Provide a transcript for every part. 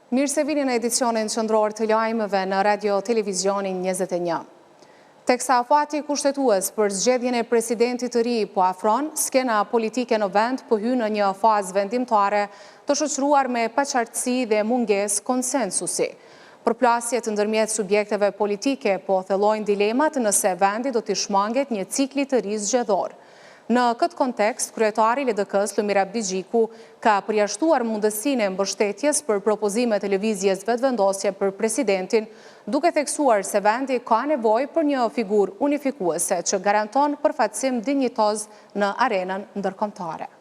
Mirë se vini në edicionin qendror të lajmeve në Radio Televizionin 21. Teksa afati kushtetues për zgjedhjen e presidentit të ri po afron, skena politike në vend po hyn në një fazë vendimtare të shoqëruar me paqartësi dhe mungesë konsensusi. Përplasjet ndërmjet subjekteve politike po thellojnë dilemat nëse vendi do t'i shmanget një cikli të ri zgjedhor. Në këtë kontekst, kryetari i LDK-s Lumir Abdigjiku ka përjashtuar mundësinë e mbështetjes për propozime të lëvizjes vetëvendosje për presidentin, duke theksuar se vendi ka nevojë për një figurë unifikuese që garanton përfaqësim dinjitoz në arenën ndërkombëtare.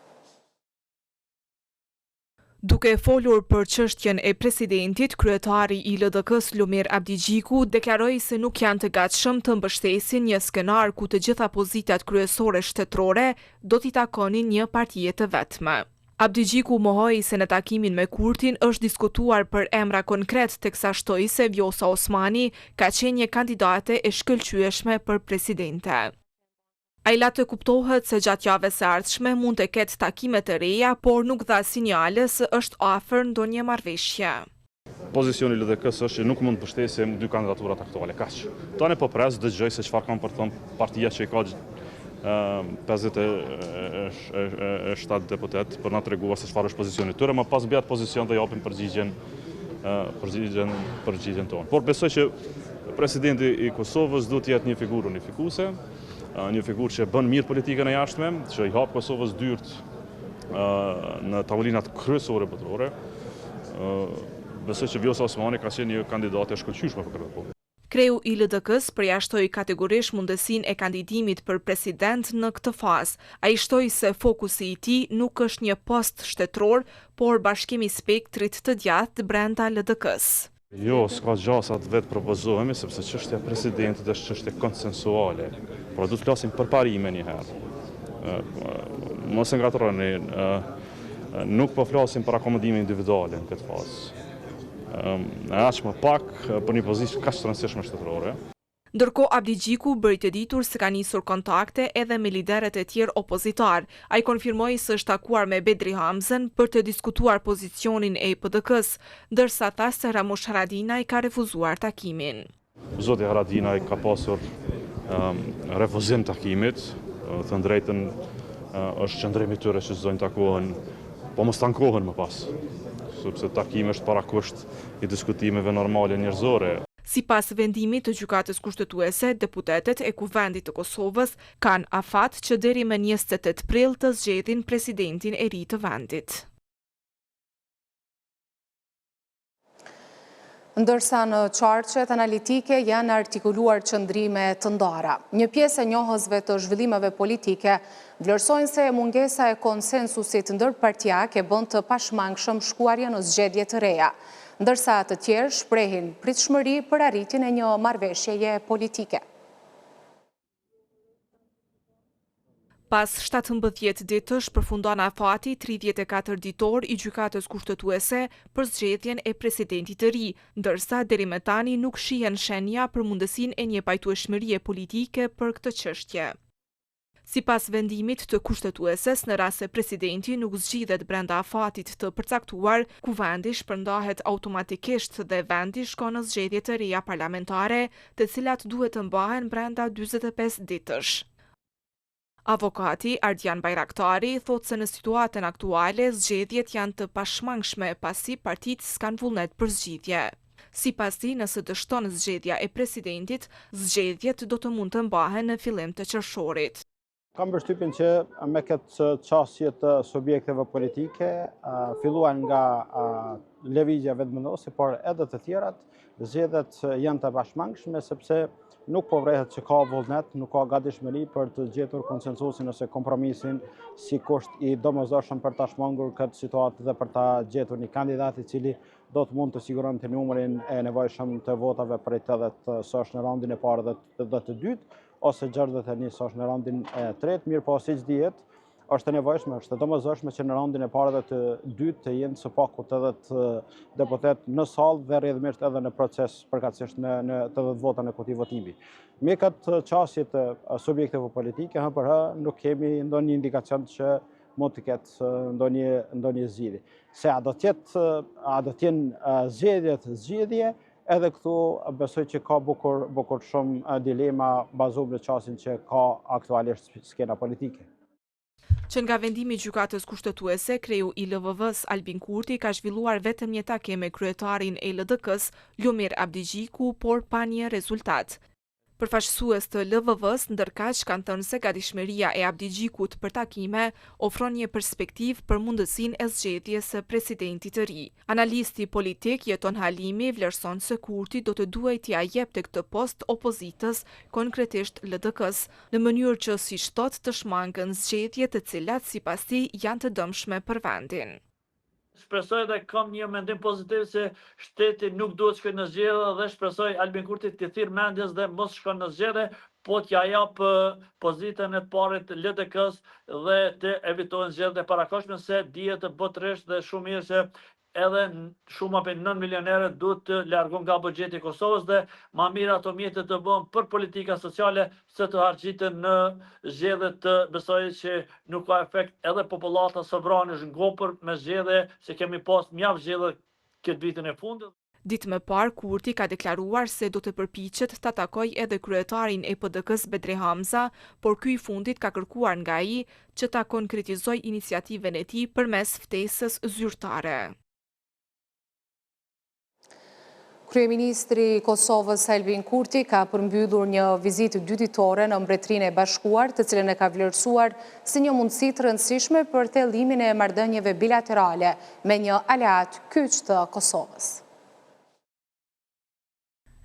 Duke folur për çështjen e presidentit, kryetari i LDK-s Lumir Abdigjiku deklaroi se nuk janë të gatshëm të mbështesin një skenar ku të gjitha pozitat kryesore shtetërore do t'i takonin një partije të vetme. Abdigjiku mohoi se në takimin me Kurtin është diskutuar për emra konkret teksa shtoi se Vjosa Osmani ka qenë një kandidate e shkëlqyeshme për presidente. Ai la të kuptohet se gjatë javës së ardhshme mund të ketë takime të reja, por nuk dha sinjale se është afër ndonjë marrëveshje. Pozicioni i LDK-s është që nuk mund të mbështesë dy kandidaturat aktuale, kaq. Tani po pres dëgjoj se çfarë kanë për të thënë partia që i ka 57 deputet për na treguar se çfarë është pozicioni tyre, më pas mbi atë pozicion do japim përgjigjen tonë. Por besoj që presidenti i Kosovës duhet të jetë një figurë unifikuese, një figurë që bën mirë politikën e jashtme, që i hap Kosovës dyert në tavolinat kryesore botërore. Besoj që Vjosa Osmani ka qenë një kandidate e shkëlqyeshme për këtë punë. Kreu i LDK-s përjashtoi kategorisht mundësinë e kandidimit për president në këtë fazë. Ai shtoi se fokusi i tij nuk është një post shtetëror, por bashkimi i spektrit të djathtë brenda LDK-s. Jo, s'ka gjasa të vetë propozohemi, sepse çështja e presidentit është çështje konsensuale. Por do të flasim për parime një herë. Mos e ngatroni, nuk po flasim për akomodime individuale në këtë fazë. Aq më pak për një pozitë kaq të rëndësishme shtetërore. Ndërkohë Abdigjiku bëri të ditur se ka nisur kontakte edhe me liderët e tjerë opozitar. Ai konfirmoi se është takuar me Bedri Hamzën për të diskutuar pozicionin e PDK-s, ndërsa tha se Ramush Haradinaj ka refuzuar takimin. Zoti Haradinaj ka pasur refuzim takimit, të drejtën është qëndrimi tyre që s'dojnë takohen, po mos tankohen më pas, sepse takimi është parakusht i diskutimeve normale njerëzore. Sipas vendimit të gjykatës kushtetuese, deputetët e Kuvendit të Kosovës kanë afat që deri më 28 prill të zgjedhin presidentin e ri të vendit. Ndërsa në qarqet analitike janë artikuluar qëndrime të ndara. Një pjesë e njohësve të zhvillimeve politike vlerësojnë se mungesa e konsensusit ndërpartijak e bën të pashmangshëm shkuarje në zgjedhje të reja, ndërsa të tjerë shprehin pritshmëri për arritjen e një marrëveshjeje politike. Pas 17 ditësh përfundon afati 34 ditor i gjykatës kushtetuese për zgjedhjen e presidentit të ri, ndërsa deri më tani nuk shihen shenja për mundësinë e një pajtueshmërie politike për këtë çështje. Sipas vendimit të kushtetueses, në rast se presidenti nuk zgjidhet brenda afatit të përcaktuar, kuvendi shpërndahet automatikisht dhe vendi shkon në zgjedhje të reja parlamentare, të cilat duhet të mbahen brenda 45 ditësh. Avokati Ardian Bajraktari thotë se në situatën aktuale zgjedhjet janë të pashmangshme pasi partitë s'kan vullnet për zgjidhje. Sipas tij, nëse dështon zgjedhja e presidentit, zgjedhjet do të mund të mbahen në fillim të qershorit. Kam përshtypjen që me këtë çështje të subjekteve politike, filluan nga lëvizja vetëvendosje, por edhe të tjerat, zgjedhjet janë të pashmangshme sepse nuk po vrehet që ka vullnet, nuk ka gatishmëri për të gjetur konsensusin ose kompromisin si kusht i domosdoshëm për ta shmangur këtë situatë dhe për ta gjetur një kandidat i cili do të mund të siguronte numrin e nevojshëm të votave për 80 sosh në raundin e parë dhe të dytë, ose 61 sosh në raundin e tretë, mirë po siç dihet, është e nevojshme, është e domosdoshme që në raundin e parë dhe të dytë të jenë së pakut 80 deputet në sallë dhe rrjedhimisht edhe në proces përkatësisht në 80 vota në kuti votimi. Me këtë çështje të subjekteve politike, nuk kemi ndonjë indikacion që mund të ketë ndonjë zgjidhje. Se a do të jenë zgjedhje, edhe këtu besoj që ka bukur shumë dilema bazuar në çastin që ka aktualisht skena politike. Që nga vendimi i gjykatës kushtetuese, kreu i LVV-s Albin Kurti ka zhvilluar vetëm një takim me kryetarin e LDK-s Lumir Abdigjiku, por pa një rezultat. Përfaqësues të LVV-s ndërkaq kanë thënë se gatishmëria e Abdigjikut për takime ofron një perspektivë për mundësinë e zgjedhjes së presidentit të ri. Analisti politik Jeton Halimi vlerëson se Kurti do të duhet t'ia jepte këtë post opozitës, konkretisht LDK-s, në mënyrë që siç thotë të shmangën zgjedhje të cilat sipas tij janë të dëmshme për vendin. Shpresoj dhe kam një mendim pozitiv se shteti nuk duhet shkojë në zgjedhje dhe shpresoj Albin Kurti të thirrë mendjes dhe mos shkon në zgjedhje, po t'ja jap pozitën e parit LDK-s dhe të evitojnë zgjedhje të parakohshme, se dihet botërisht dhe shumë mirë se edhe shumë për 9 milionerë duhet të largon nga buxheti i Kosovës dhe ma mirë ato mjetet të bën për politika sociale se të harxhiten në zgjedhje të besoj që nuk ka efekt, edhe popullata sovrane është ngopur me zgjedhje se kemi pas mjaft zgjedhje këtë vitin e fundit. Ditë më parë, Kurti ka deklaruar se do të përpiqet ta takojë edhe kryetarin e PDK-s Bedri Hamza, por ky i fundit ka kërkuar nga ai që ta konkretizojë iniciativën e tij përmes ftesës zyrtare. Kryeministri i Kosovës Albin Kurti ka përmbyllur një vizitë dyditore në Mbretërinë e Bashkuar, të cilën e ka vlerësuar si një mundësi të rëndësishme për thellimin e marrëdhënieve bilaterale me një aleat kyç të Kosovës.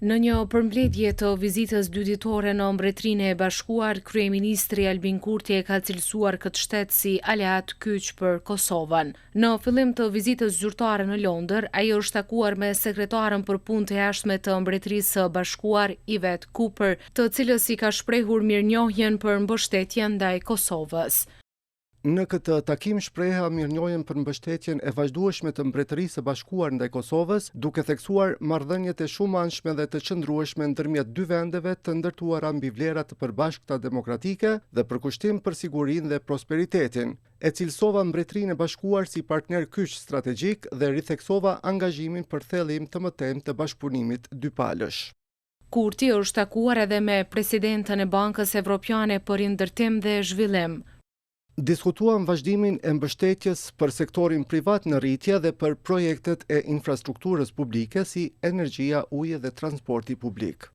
Në një përmbledhje të vizitës dyditore në Mbretërinë e Bashkuar, kryeministri Albin Kurti e ka cilësuar këtë shtet si aleat kyç për Kosovën. Në fillim të vizitës zyrtare në Londër, ai është takuar me sekretarën për punë të jashtme të Mbretërisë së Bashkuar, Yvette Cooper, të cilës i ka shprehur mirënjohjen për mbështetjen ndaj Kosovës. Në këtë takim shpreha mirënjohjen për mbështetjen e vazhdueshme të Mbretërisë së Bashkuar ndaj Kosovës, duke theksuar marrëdhëniet e shumëanshme dhe të qëndrueshme ndërmjet dy vendeve të ndërtuara mbi vlera të përbashkëta demokratike dhe për kushtim për sigurinë dhe prosperitetin. E cilësova Mbretërinë e Bashkuar si partner kyç strategjik dhe ritheksova angazhimin për thellim të mëtejmë të bashkëpunimit dypalësh. Kurti është takuar edhe me presidentën e Bankës Evropiane për Ndërtim dhe Zhvillim. Diskutuam vazhdimin e mbështetjes për sektorin privat në rritje dhe për projektet e infrastrukturës publike si energjia, uji dhe transporti publik.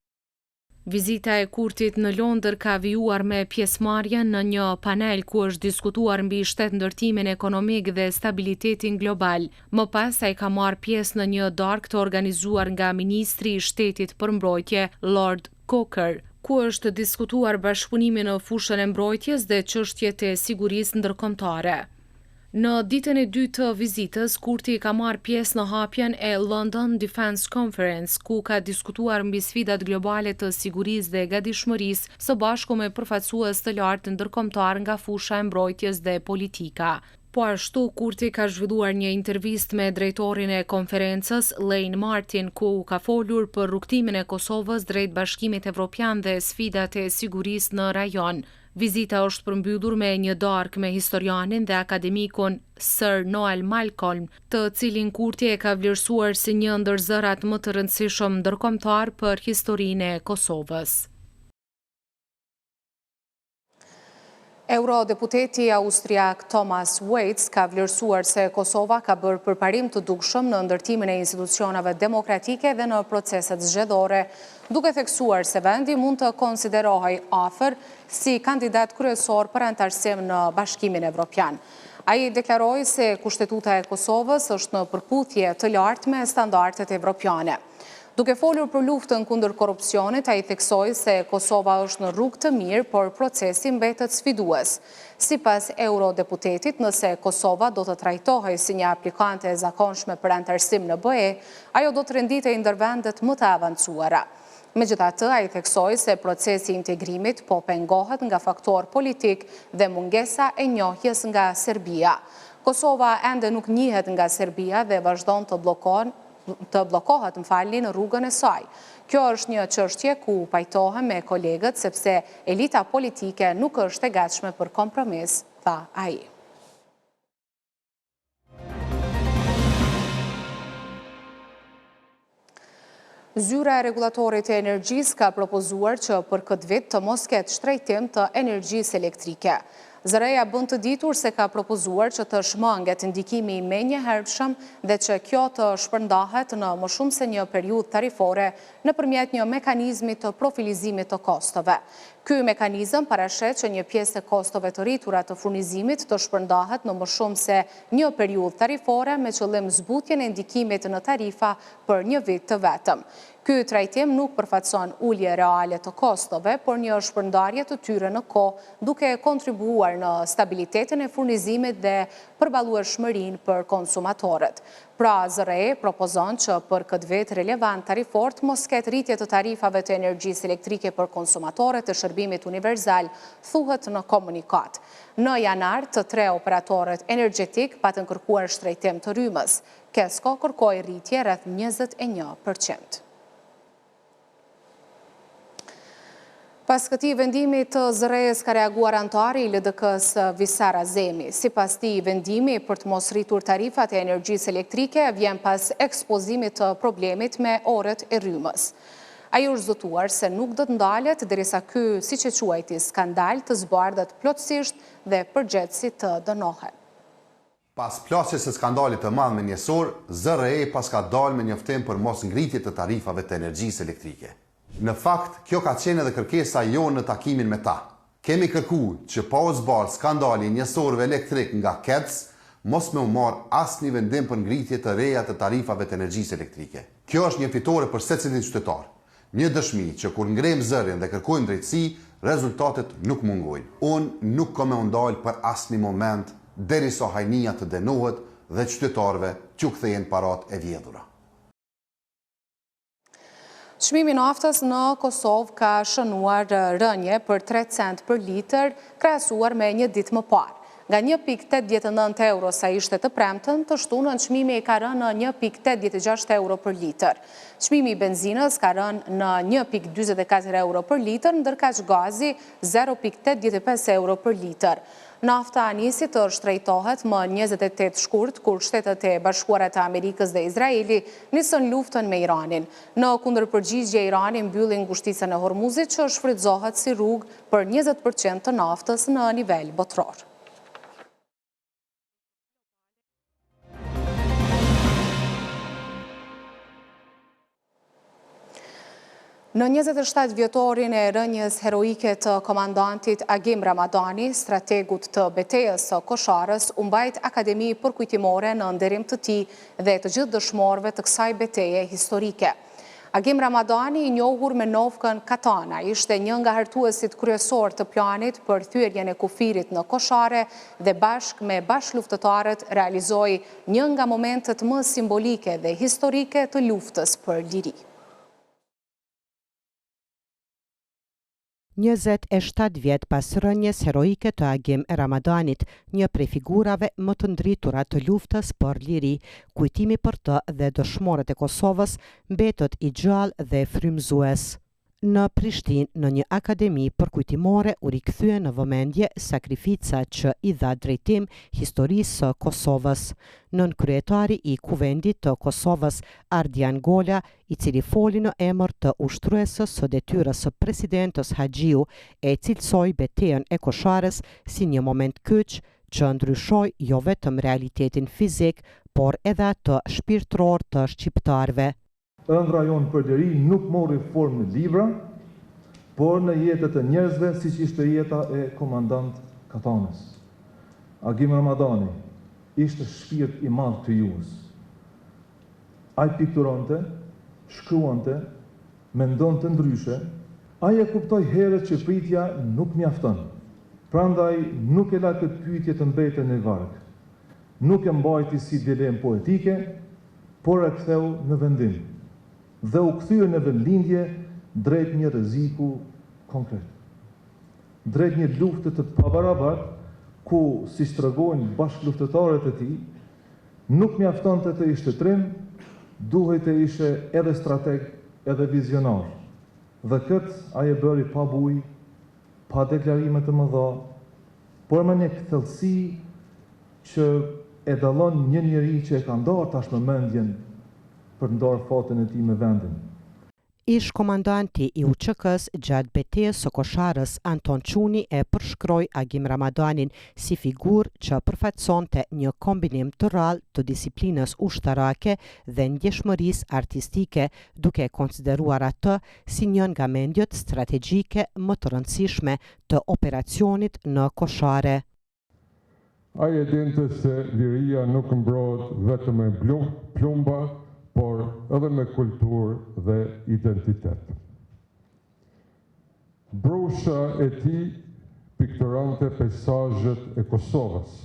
Vizita e Kurtit në Londër ka vijuar me pjesëmarrjen në një panel ku është diskutuar mbi shtetëndërtimin ekonomik dhe stabilitetin global. Më pas ai ka marrë pjesë në një darkë të organizuar nga ministri i shtetit për mbrojtje Lord Coker, ku është diskutuar bashkëpunimi në fushën e mbrojtjes dhe çështjet e sigurisë ndërkombëtare. Në ditën e dytë të vizitës, Kurti ka marrë pjesë në hapjen e London Defence Conference, ku ka diskutuar mbi sfidat globale të sigurisë dhe gatishmërisë, së bashku me përfaqësues të lartë ndërkombëtar nga fusha e mbrojtjes dhe politika. Po ashtu, Kurti ka zhvilluar një intervistë me drejtorin e konferencës, Lane Martin, ku ka folur për rrugtimin e Kosovës drejt Bashkimit Evropian dhe sfidat e sigurisë në rajon. Vizita është përmbyllur me një darkë me historianin dhe akademikun Sir Noel Malcolm, të cilin Kurti e ka vlerësuar si një ndër zërat më të rëndësishëm ndërkombëtar për historinë e Kosovës. Eurodeputeti austriak Thomas Waitz ka vlerësuar se Kosova ka bërë përparim të dukshëm në ndërtimin e institucionave demokratike dhe në proceset zgjedhore, duke theksuar se vendi mund të konsiderohej afër si kandidat kryesor për antarësim në Bashkimin Evropian. Ai deklaroi se kushtetuta e Kosovës është në përputhje të lartë me standardet evropiane. Duke folur për luftën kundër korrupsionit, ai theksoi se Kosova është në rrugë të mirë, por procesi mbetet sfidues. Sipas eurodeputetit, nëse Kosova do të trajtohej si një aplikante e zakonshme për antarësim në BE, ajo do të renditej ndër vendet më të avancuara. Megjithatë, ai theksoi se procesi i integrimit po pengohet nga faktor politik dhe mungesa e njohjes nga Serbia. Kosova ende nuk njihet nga Serbia dhe vazhdon të blokohet në rrugën e saj. Kjo është një çështje ku pajtohem me kolegët sepse elita politike nuk është e gatshme për kompromis, tha ai. Zyra e Regulatorit e Energjisë ka propozuar që për këtë vit të mos ketë shtrejtim të energjisë elektrike. ZRE-ja bën të ditur se ka propozuar që të shmanget ndikimi i menjëhershëm dhe që kjo të shpërndahet në më shumë se një periudhë tarifore nëpërmjet një mekanizmi të profilizimit të kostove. Ky mekanizëm parashet që një pjesë e kostove të rritura të furnizimit të shpërndahet në më shumë se një periudhë tarifore me qëllim zbutjen e ndikimit në tarifa për një vit të vetëm. Ky trajtim nuk përfaqëson ulje reale të kostove, por një shpërndarje të tyre në kohë, duke kontribuar në stabilitetin e furnizimit dhe përballueshmërinë për konsumatorët. Pra, ZRE propozon që për këtë vit relevant tarifort mos ketë rritje të tarifave të energjisë elektrike për konsumatorët të shërbimit universal, thuhet në komunikat. Në janar, të 3 operatorët energjetik patën kërkuar shtrejtim të rrymës. Kesko kërkoi rritje rreth 21%. Pas këtij vendimi të ZRE-s ka reaguar antari i LDK-s Visar Azemi. Sipas tij, vendimi për të mos rritur tarifat e energjisë elektrike vjen pas ekspozimit të problemit me orët e rrymës. Ai është zotuar se nuk do të ndalet derisa ky, siç e quajti, skandal të zbardhet plotësisht dhe përgjithësi të dënohet. Pas plasjes së skandalit të madh me njësor, ZRE pas ka dalë me njoftim për mos ngritje të tarifave të energjisë elektrike. Në fakt, kjo ka qenë edhe kërkesa jonë në takimin me ta. Kemi kërkuar që pa u zbardhur skandali njësorëve elektrik nga KEDS, mos me u marr asnjë vendim për ngritje të reja të tarifave të energjisë elektrike. Kjo është një fitore për secilin qytetar. Një dëshmi që kur ngrem zërin dhe kërkojmë drejtësi, rezultatet nuk mungojnë. Unë nuk kam me u ndal për asnjë moment derisa hajnia të dënohet dhe qytetarëve t'u kthehen paratë e vjedhura. Çmimi i naftës në Kosovë ka shënuar rënje për 3 cent për litër, krahasuar me një ditë më parë. Nga 1,89 euro sa ishte të premten, të shtunën çmimi ka rënë në 1,86 euro për litër. Çmimi i benzinës ka rënë në 1,44 euro për litër, ndërkaq gazi 0,85 euro për litër. Nafta nisi të shtrejtohet më 28 shkurt, kur Shtetet e Bashkuara të Amerikës dhe Izraeli nisën luftën me Iranin. Në kundërpërgjigje, Irani mbylli ngushticën e Hormuzit që shfrytëzohet si rrugë për 20% të naftës në nivel botror. Në 27 vjetorin e rënjes heroike të komandantit Agim Ramadani, strategut të betejës së Kosharës, u mbajt akademi përkujtimore në nderim të tij dhe të gjithë dëshmorëve të kësaj beteje historike. Agim Ramadani, i njohur me novkën Katana, ishte një nga hartuesit kryesor të planit për thyerjen e kufirit në Koshare dhe bashkë me bashkëluftëtarët realizoi një nga momentet më simbolike dhe historike të luftës për liri. 27 vjet pas rënjes heroike të Agim Ramadanit, një prej figurave më të ndritura të luftës për liri, kujtimi për të dhe dëshmorët e Kosovës mbetet i gjallë dhe frymëzues. Në Prishtinë, në një akademi përkujtimore, u rikthye në vëmendje sakrifica që i dha drejtim historisë së Kosovës. Nënkryetari i Kuvendit të Kosovës, Ardian Gola, i cili foli në emër të ushtruesës së detyrës së presidentës Haxhiu, e cilësoi betejën e Kosharës si një moment kyç që ndryshoi jo vetëm realitetin fizik, por edhe atë shpirtëror të shqiptarëve. Ëndra jonë për deri nuk mori formë në libra, por në jetët e njerëzve, siç ishte jeta e komandant Katanës. Agim Ramadani ishte shpirt i madh të juës. Ai pikturonte, shkruante, mendonte ndryshe, ai e kuptoi herët që pritja nuk mjafton. Prandaj nuk e la këtë pyetje të mbetë në varg. Nuk e mbajti si dilemë poetike, por e ktheu në vendim dhe u kthye në vendlindje drejt një rreziku konkret. Drejt një lufte të pabarabartë ku, siç tregojnë bashkëluftëtarët e tij, nuk mjaftonte të ishte trim, duhej të ishe edhe strateg, edhe vizionar. Dhe këtë ai e bëri pa bujë, pa deklarime të mëdha, por me një thellësi që e dallon një njeri që e ka ndarë tashmë mendjen për ndarë fatën e tij me vendin. Ish komandanti i UÇK-s gjatë betejës së Kosharës, Anton Çuni e përshkroi Agim Ramadanin si figurë që përfaqësonte një kombinim të rrallë të disiplinës ushtarake dhe ndjeshmërisë artistike, duke konsideruar atë si një nga mendjet strategjike më të rëndësishme të operacionit në Koshare. Ai e dinte se liria nuk mbrohet vetëm me plumba, por edhe me kulturë dhe identitet. Brusha e tij pikturante peizazhet e Kosovës,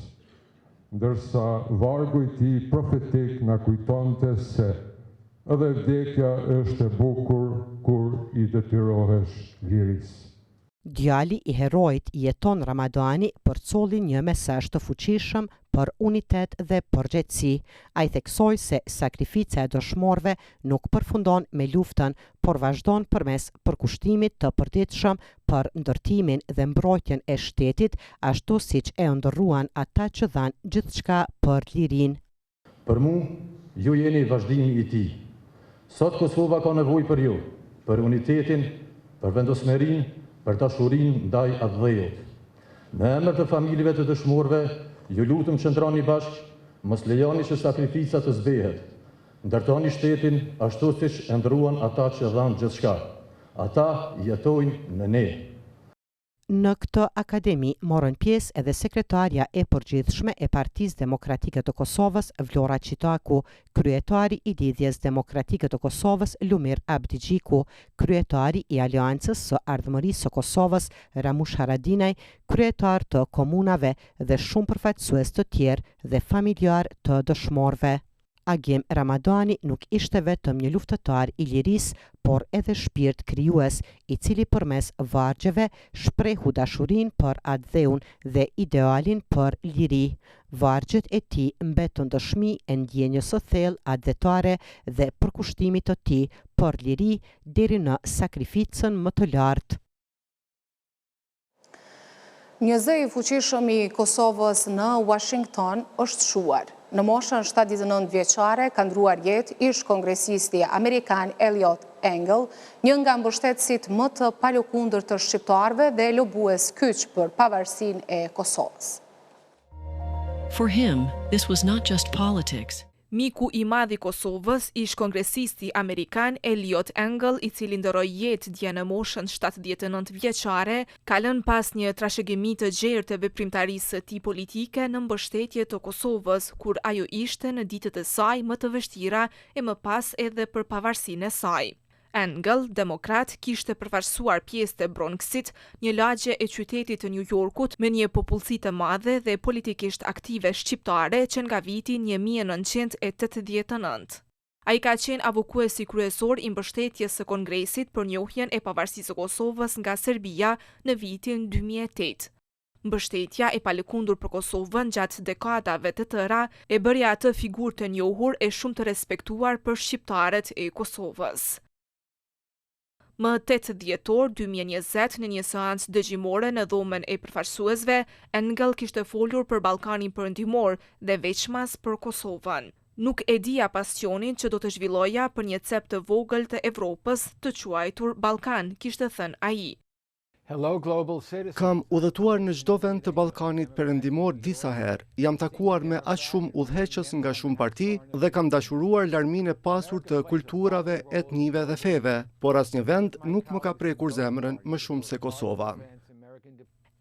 ndërsa vargu i tij profetik na kujtonte se edhe vdekja është e bukur kur i detyrohesh lirisë. Djali i herojit Jeton Ramadani përcolli një mesazh të fuqishëm për unitet dhe përgjegjësi. Ai theksoi se sakrifica e dëshmorëve nuk përfundon me luftën, por vazhdon përmes përkushtimit të përditshëm për ndërtimin dhe mbrojtjen e shtetit, ashtu siç e ndërruan ata që dhanë gjithçka për lirinë. Për mu, ju jeni vazhdimi i tij. Sot Kosova ka nevojë për ju, për unitetin, për vendosmërinë, për dashurinë ndaj atë dhejut. Në emër të familjeve të dëshmorëve, ju lutem qëndroni bashkë, mos lejoni që sakrifica të zbehet. Ndërtoni shtetin ashtu siç e ndruan ata që dhanë gjithçka. Ata jetojnë në ne. Në këtë akademi morën pjesë edhe sekretarja e përgjithshme e Partisë Demokratike të Kosovës, Vlora Qitaku, kryetari i Lidhjes Demokratike të Kosovës, Lumir Abdigjiku, kryetari i Aleancës së Ardhmërisë së Kosovës, Ramush Haradinaj, kryetar të komunave dhe shumë përfaqësues të tjerë dhe familjar të dëshmorëve. Agim Ramadani nuk ishte vetëm një luftëtar i lirisë, por edhe shpirt krijues, i cili përmes vargjeve shprehu dashurinë për atë dheun dhe idealin për liri. Vargjet e tij mbetën dëshmi e ndjenjës së thellë atëdhetare dhe përkushtimit të tij për liri deri në sakrificën më të lartë. Një zë i fuqishëm i Kosovës në Washington është shuar. Në moshën 79 vjeçare ka ndruar jetë ish kongresisti amerikan Eliot Engel, një nga mbështetësit më të palëkundër të shqiptarëve dhe lobues kyç për pavarësinë e Kosovës. For him, this was not just politics. Miku i madh i Kosovës, ish kongresisti amerikan Eliot Engel, i cili ndroi jetë dje në moshën 79 vjeçare, ka lënë pas një trashëgimi të gjerë të veprimtarisë së tij politike në mbështetje të Kosovës, kur ajo ishte në ditët e saj më të vështira e më pas edhe për pavarësinë e saj. Engel, demokrat, kishte përfaqësuar pjesë të Bronxit, një lagje e qytetit të New Yorkut me një popullsi të madhe dhe politikisht aktive shqiptare që nga viti 1989. Ai ka qenë avokuesi kryesor i mbështetjes së Kongresit për njohjen e pavarësisë së Kosovës nga Serbia në vitin 2008. Mbështetja e palëkundur për Kosovën gjatë dekadave të tëra e bëri atë figurë të njohur e shumë të respektuar për shqiptarët e Kosovës. Më 8 dhjetor 2020, në një seancë dëgjimore në dhomën e përfaqësuesve, Engel kishte folur për Ballkanin Perëndimor dhe veçmas për Kosovën. Nuk e dija pasionin që do të zhvilloja për një cep të vogël të Evropës të quajtur Ballkan, kishte thënë ai. Kam udhëtuar në çdo vend të Ballkanit Perëndimor disa herë. Jam takuar me aq shumë udhëheqës nga shumë parti dhe kam dashuruar larminë e pasur të kulturave, etnive dhe feve, por asnjë vend nuk më ka prekur zemrën më shumë se Kosova.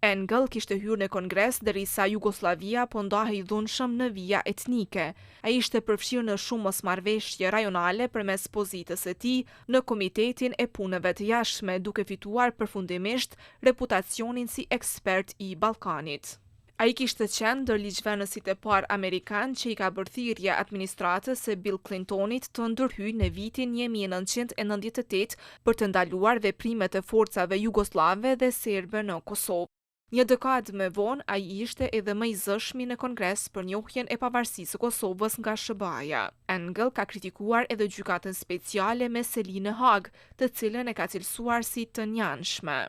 Engel kishte hyrë në Kongres derisa Jugoslavia po ndahej dhunshëm në vija etnike. Ai ishte përfshirë në shumë mosmarrëveshje rajonale përmes pozitës së tij në Komitetin e Punëve të Jashtme, duke fituar përfundimisht reputacionin si ekspert i Ballkanit. Ai kishte qenë ndër ligjvënësit e parë amerikan që i ka bërë thirrje administratës së Bill Clintonit të ndërhyjë në vitin 1998 për të ndaluar veprimet e forcave jugoslave dhe serbe në Kosovë. Një dekadë më vonë, ai ishte edhe më i zëshmi në Kongres për njohjen e pavarësisë së Kosovës nga SBA-ja. Engel ka kritikuar edhe gjykatën speciale me seli në Hag, të cilën e ka cilësuar si të njanshme.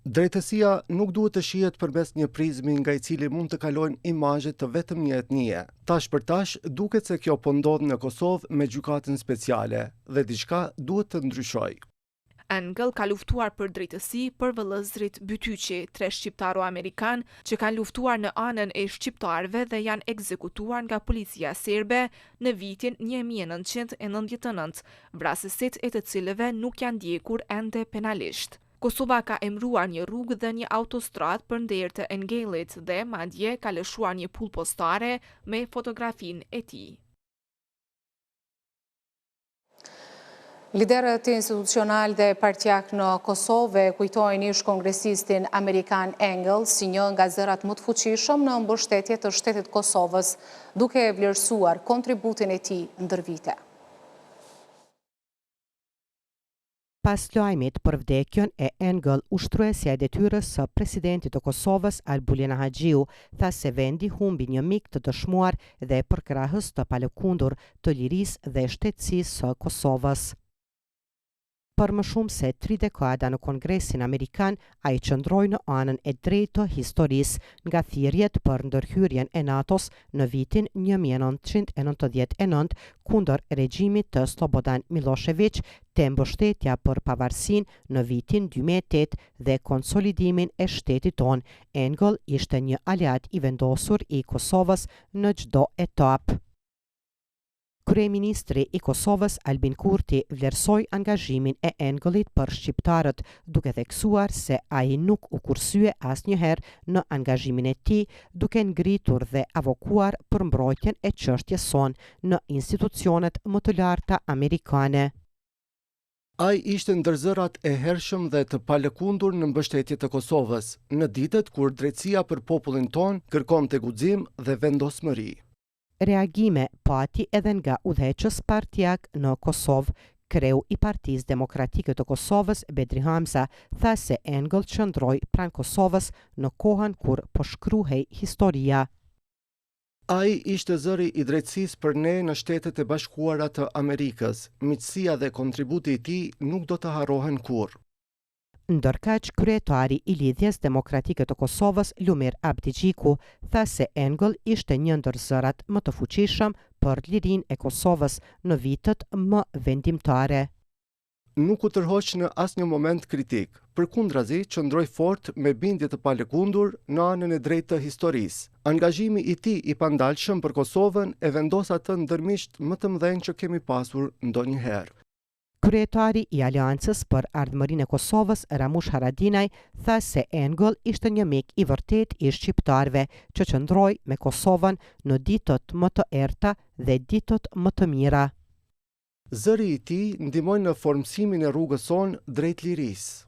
Drejtësia nuk duhet të shihet përmes një prizmi nga i cili mund të kalojnë imazhe të vetëm një etnie. Tash për tash duket se kjo po ndodh në Kosovë me gjykatën speciale dhe diçka duhet të ndryshojë. Engel ka luftuar për drejtësi për vëllëzrit Bytyqi, 3 shqiptaro-amerikan që kanë luftuar në anën e shqiptarëve dhe janë ekzekutuar nga policia serbe në vitin 1999, vrasësit e të cilëve nuk janë ndjekur ende penalisht. Kosova ka emruar një rrugë dhe një autostradë për nder të Engelit dhe madje ka lëshuar një pull postare me fotografinë e tij. Liderët institucional dhe partijak në Kosovë kujtojnë ish kongresistin Amerikan Engel si një nga zërat më të fuqishëm në mbështetje të shtetit Kosovës, duke vlerësuar kontributin e tij ndër vite. Pas lajmit për vdekjen e Engel, ushtruesja e detyrës së presidentit të Kosovës, Albulina Haxhiu, tha se vendi humbi një mik të dëshmuar dhe përkrahës të palëkundur të lirisë dhe shtetësisë së Kosovës. Për më shumë se 3 dekada në Kongresin Amerikan, ai qëndroi në anën e drejtë të historisë nga thirrjet për ndërhyrjen e NATO-s në vitin 1999 kundër regjimit të Slobodan Milošević, te mbështetja për pavarësinë në vitin 2008 dhe konsolidimin e shtetit tonë. Engel ishte një aliat i vendosur i Kosovës në çdo etapë. Kryeministri i Kosovës Albin Kurti vlerësoi angazhimin e Engelit për shqiptarët, duke theksuar se ai nuk u kursye asnjëherë në angazhimin e tij, duke ngritur dhe avokuar për mbrojtjen e çështjes sonë në institucionet më të larta amerikane. Ai ishte ndër zërat e hershëm dhe të palëkundur në mbështetje të Kosovës, në ditët kur drejtësia për popullin ton kërkonte guxim dhe vendosmëri. Reagime pati edhe nga udhëheqës partijak në Kosovë. Kreu i Partisë Demokratike të Kosovës, Bedri Hamza, tha se Engel qëndroi pranë Kosovës në kohën kur po shkruhej historia. Ai ishte zëri i drejtësisë për ne në Shtetet e Bashkuara të Amerikës. Miqësia dhe kontributi i tij nuk do të harrohen kurrë. Ndërkaq, kryetari i Lidhjes Demokratike të Kosovës, Lumir Abdigjiku, tha se Engel ishte një ndër zërat më të fuqishëm për lirinë e Kosovës në vitet më vendimtare. Nuk u tërhoq në asnjë moment kritik, përkundrazi qëndroi fort me bindje të palëkundur në anën e drejtë të historisë. Angazhimi i tij i pandalshëm për Kosovën e vendos atë ndërmisht më të mëdhenj që kemi pasur ndonjëherë. Kryetari i Aleancës për Ardhmërinë e Kosovës, Ramush Haradinaj, tha se Engel ishte një mik i vërtet i shqiptarëve që qëndroi me Kosovën në ditët më të errta dhe ditët më të mira. Zëri i tij ndihmoi në formsimin e rrugës sonë drejt lirisë.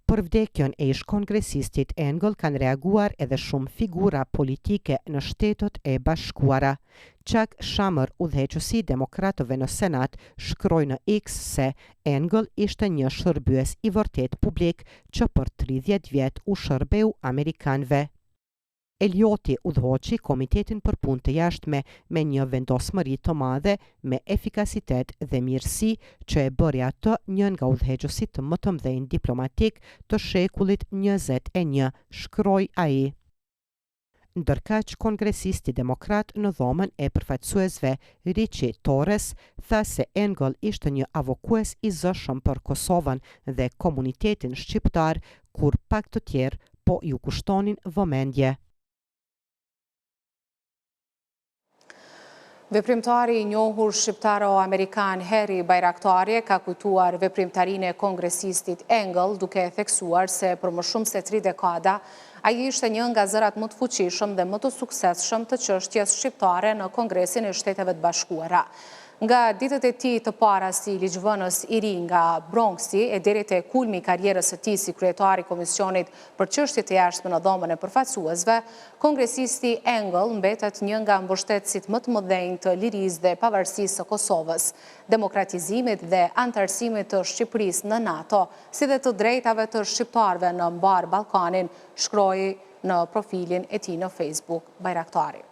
Për vdekjen e ish kongresistit Engel kanë reaguar edhe shumë figura politike në Shtetet e Bashkuara. Chuck Schumer, udhëheqësi demokratëve në Senat, shkroi në X se Engel ishte një shërbyes i vërtet publik që për 30 vjet u shërbeu amerikanëve. Elioti udhëhoqi Komitetin për Punë të Jashtme me një vendosmëri të madhe, me efikasitet dhe mirësi që e bëri atë një nga udhëheqësit më të mëdhenj diplomatik të shekullit 21, shkroi ai. Ndërkaq, kongresisti demokrat në dhomën e përfaqësuesve Riçi Torres tha se Engel ishte një avokues i zëshëm për Kosovën dhe komunitetin shqiptar, kur pak të tjerë po ju kushtonin vëmendje. Veprimtari i njohur shqiptaro-amerikan Heri Bajraktari ka kujtuar veprimtarinë e kongresistit Engel, duke theksuar se për më shumë se 3 dekada ai ishte një nga zërat më të fuqishëm dhe më të suksesshëm të çështjes shqiptare në Kongresin e Shteteve të Bashkuara. Nga ditët e tij të para si ligjvënës i ri nga Bronxi e deri te kulmi i karrierës së tij si kryetari i Komisionit për çështjet e jashtme në dhomën e përfaqësuesve, kongresisti Engel mbetet një nga mbështetësit më të mëdhenj të lirisë dhe pavarësisë së Kosovës, demokratizimit dhe antarësimit të Shqipërisë në NATO, si dhe të drejtave të shqiptarëve në mbar Ballkanin, shkroi në profilin e tij në Facebook Bajraktari.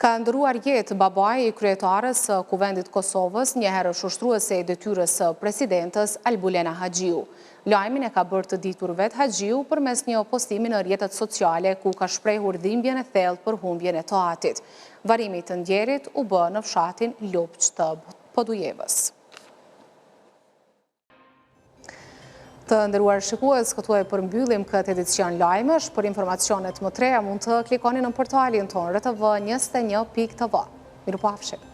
Ka ndëruar jetë babaj i kryetarës së Kuvendit Kosovës, njëherë ushtruese e detyrës së presidentës Albulena Haxhiu. Lajmin e ka bërë të ditur vetë Haxhiu përmes një postimi në rrjetet sociale ku ka shprehur dhimbjen e thellë për humbjen e toatit. Varimi të ndjerit u bë në fshatin Lopç të Podujevës. Të nderuar shikues, këtu e përmbyllim këtë edicion lajmesh. Për informacionet më të reja mund të klikoni në portalin tonë rtv21.tv. Mirupafshim.